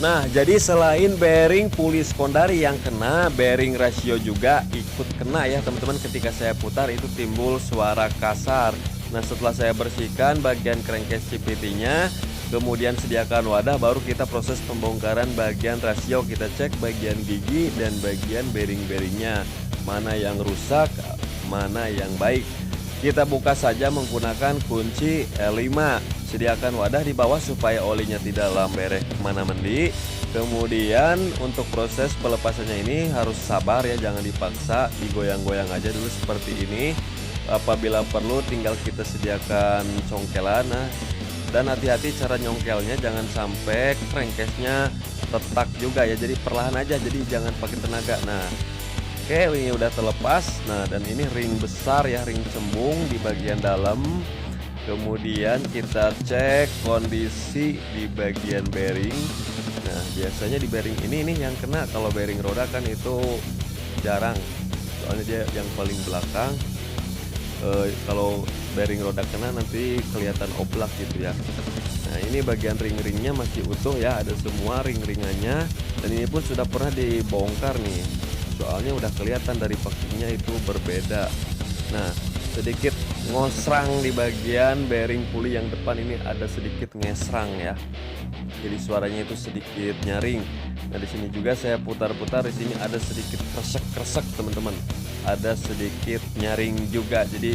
Nah, jadi selain bearing puli sekondari yang kena, bearing rasio juga ikut kena ya teman-teman. Ketika saya putar itu timbul suara kasar. Nah, setelah saya bersihkan bagian crankcase CVT-nya, kemudian sediakan wadah, baru kita proses pembongkaran bagian rasio. Kita cek bagian gigi dan bagian bearing-bearingnya, mana yang rusak, mana yang baik. Kita buka saja menggunakan kunci L5. Sediakan wadah di bawah supaya olinya tidak lambereh kemana mandi. Kemudian untuk proses pelepasannya ini harus sabar ya, jangan dipaksa, digoyang-goyang aja dulu seperti ini. Apabila perlu tinggal kita sediakan congkelan. Nah, dan hati-hati cara nyongkelnya, jangan sampai crankcase-nya retak juga ya, jadi perlahan aja, jadi jangan pakai tenaga. Nah, oke, ini udah terlepas. Nah, dan ini ring besar ya, ring cembung di bagian dalam. Kemudian kita cek kondisi di bagian bearing. Nah, biasanya di bearing ini nih yang kena. Kalau bearing roda kan itu jarang, soalnya dia yang paling belakang. Kalau bearing roda kena nanti kelihatan oblak gitu ya. Nah, ini bagian ring-ringnya masih utuh ya, ada semua ring-ringannya. Dan ini pun sudah pernah dibongkar nih, soalnya udah kelihatan dari packingnya itu berbeda. Nah, sedikit ngosrang di bagian bearing puli yang depan ini, ada sedikit ngesrang ya, jadi suaranya itu sedikit nyaring. Nah, di sini juga saya putar-putar, di sini ada sedikit kresek-kresek teman-teman, ada sedikit nyaring juga, jadi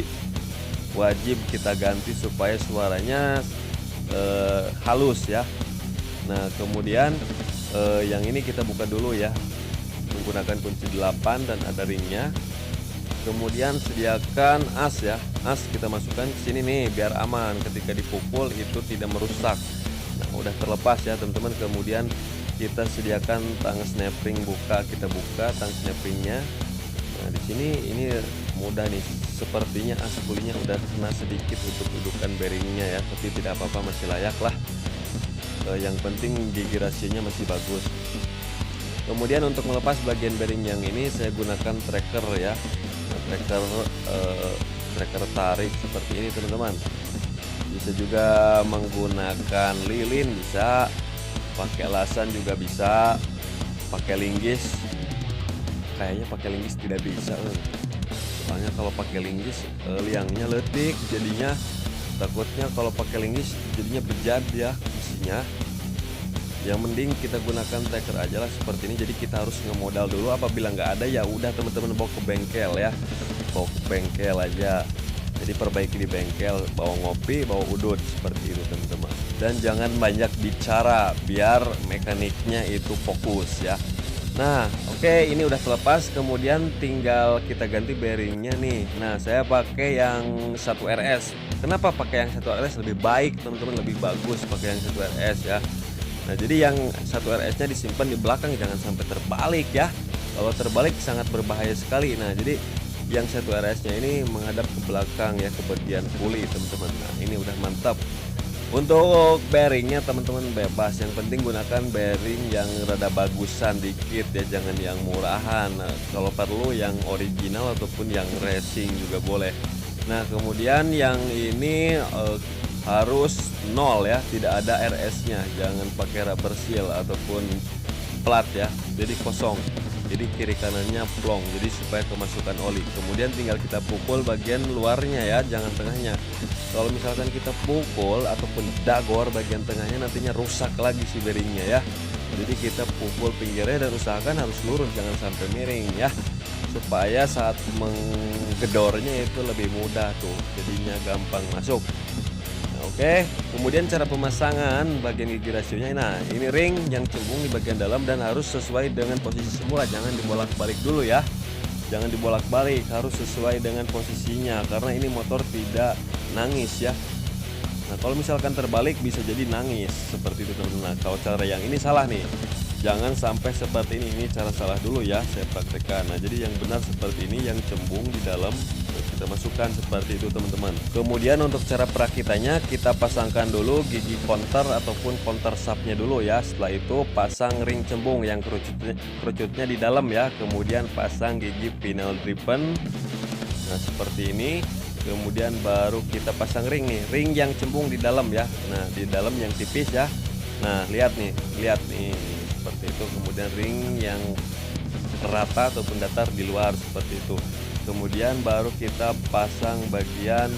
wajib kita ganti supaya suaranya halus ya. Nah, kemudian yang ini kita buka dulu ya menggunakan kunci 8 dan ada ringnya. Kemudian sediakan as ya, as kita masukkan ke sini nih biar aman, ketika dipukul itu tidak merusak. Nah, udah terlepas ya teman-teman. Kemudian kita sediakan tang snap-ring, kita buka tang snap-ringnya. Nah, di sini ini mudah nih, sepertinya as pulinya udah kena sedikit untuk dudukan bearingnya ya, tapi tidak apa-apa, masih layak lah. Yang penting gigi rasionya masih bagus. Kemudian untuk melepas bagian bearing yang ini saya gunakan tracker ya. Tracker tarik seperti ini teman-teman. Bisa juga menggunakan lilin, bisa pakai lasan juga bisa, pakai linggis. Kayaknya pakai linggis tidak bisa, soalnya kalau pakai linggis liangnya letik, jadinya takutnya kalau pakai linggis jadinya bejat ya mesinnya. Yang mending kita gunakan tracker aja lah seperti ini. Jadi kita harus ngemodal dulu, apabila nggak ada ya udah teman-teman bawa ke bengkel ya, bawa ke bengkel aja. Jadi perbaiki di bengkel, bawa ngopi, bawa udut seperti itu teman-teman. Dan jangan banyak bicara biar mekaniknya itu fokus ya. Nah, oke, ini udah terlepas. Kemudian tinggal kita ganti bearingnya nih. Nah, saya pakai yang 1RS. Kenapa pakai yang 1RS? Lebih baik teman-teman, lebih bagus pakai yang 1RS ya. Nah, jadi yang 1RS-nya disimpan di belakang, jangan sampai terbalik ya. Kalau terbalik sangat berbahaya sekali. Nah, jadi yang 1RS-nya ini menghadap ke belakang ya, ke bagian puli teman-teman. Nah, ini udah mantap. Untuk bearingnya teman-teman bebas, yang penting gunakan bearing yang rada bagusan dikit ya, jangan yang murahan. Nah, kalau perlu yang original ataupun yang racing juga boleh. Nah, kemudian yang ini harus 0 ya, tidak ada RS-nya, jangan pakai rubber seal ataupun plat ya, jadi kosong, jadi kiri kanannya plong, jadi supaya kemasukan oli. Kemudian tinggal kita pukul bagian luarnya ya, jangan tengahnya. Kalau misalkan kita pukul ataupun dagor bagian tengahnya, nantinya rusak lagi si bearingnya ya. Jadi kita pukul pinggirnya dan usahakan harus lurus, jangan sampai miring ya, supaya saat menggedornya itu lebih mudah tuh, jadinya gampang masuk. Oke, kemudian cara pemasangan bagian gigi rasionya. Nah, ini ring yang cembung di bagian dalam dan harus sesuai dengan posisi semula, jangan dibolak-balik dulu ya. Jangan dibolak-balik, harus sesuai dengan posisinya karena ini motor tidak nangis ya. Nah, kalau misalkan terbalik bisa jadi nangis seperti itu teman-teman. Nah, kalau cara yang ini salah nih. Jangan sampai seperti ini cara salah dulu ya, saya praktekkan. Nah, jadi yang benar seperti ini, yang cembung di dalam kita masukkan seperti itu teman-teman. Kemudian untuk cara perakitannya, kita pasangkan dulu gigi counter ataupun counter subnya dulu ya. Setelah itu pasang ring cembung yang kerucutnya di dalam ya. Kemudian pasang gigi final driven. Nah, seperti ini. Kemudian baru kita pasang ring nih, ring yang cembung di dalam ya. Nah, di dalam yang tipis ya. Nah, lihat nih seperti itu. Kemudian ring yang rata ataupun datar di luar seperti itu. Kemudian baru kita pasang bagian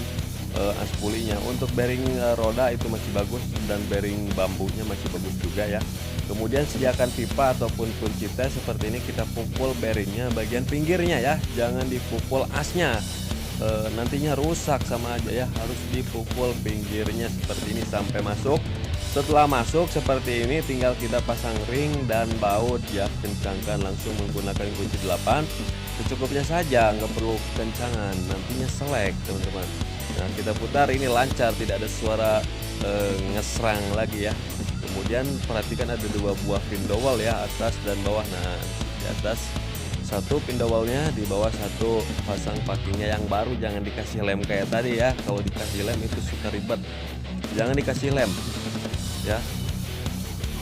aspulinya. Untuk bearing roda itu masih bagus dan bearing bambunya masih bagus juga ya. Kemudian sediakan pipa ataupun kunci tes seperti ini, kita pukul bearingnya bagian pinggirnya ya, jangan dipukul asnya. Nantinya rusak sama aja ya, harus dipukul pinggirnya seperti ini sampai masuk. Setelah masuk seperti ini tinggal kita pasang ring dan baut ya, kencangkan langsung menggunakan kunci 8. Secukupnya saja, nggak perlu kencangan, nantinya selek teman-teman. Nah kita putar, ini lancar, tidak ada suara ngesrang lagi ya. Kemudian perhatikan ada 2 buah pin dowel ya, atas dan bawah. Nah di atas 1 pin dowelnya, di bawah 1 pasang packingnya yang baru, jangan dikasih lem kayak tadi ya. Kalau dikasih lem itu suka ribet, jangan dikasih lem ya,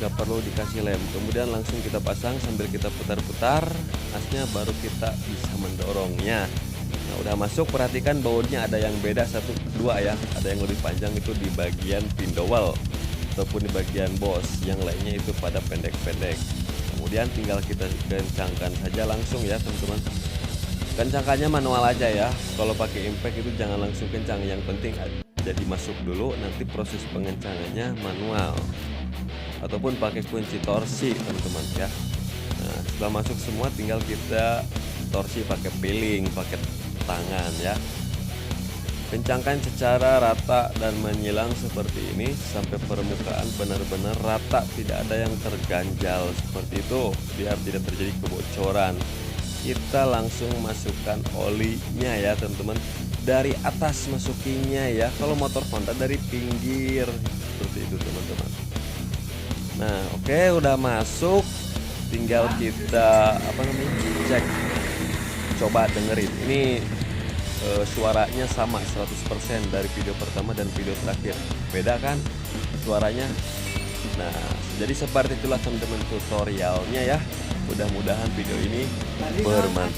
nggak perlu dikasih lem. Kemudian langsung kita pasang sambil kita putar-putar asnya, baru kita bisa mendorongnya. Nah udah masuk, perhatikan bautnya ada yang beda 1, 2 ya, ada yang lebih panjang itu di bagian pin dowel ataupun di bagian bos, yang lainnya itu pada pendek-pendek. Kemudian tinggal kita kencangkan saja langsung ya teman-teman. Kencangkannya manual aja ya, kalau pakai impact itu jangan langsung kencang, yang penting jadi masuk dulu, nanti proses pengencangannya manual ataupun pakai kunci torsi teman-teman ya. Nah setelah masuk semua tinggal kita torsi pakai piling, pakai tangan ya. Kencangkan secara rata dan menyilang seperti ini sampai permukaan benar-benar rata, tidak ada yang terganjal seperti itu, biar tidak terjadi kebocoran. Kita langsung masukkan olinya ya teman-teman, dari atas masukinya ya, kalau motor Honda dari pinggir seperti itu teman-teman. Nah oke, udah masuk, tinggal kita cek, coba dengerin ini. Suaranya sama 100% dari video pertama dan video terakhir, beda kan suaranya. Nah jadi seperti itulah teman-teman tutorialnya ya. Mudah-mudahan video ini bermanfaat.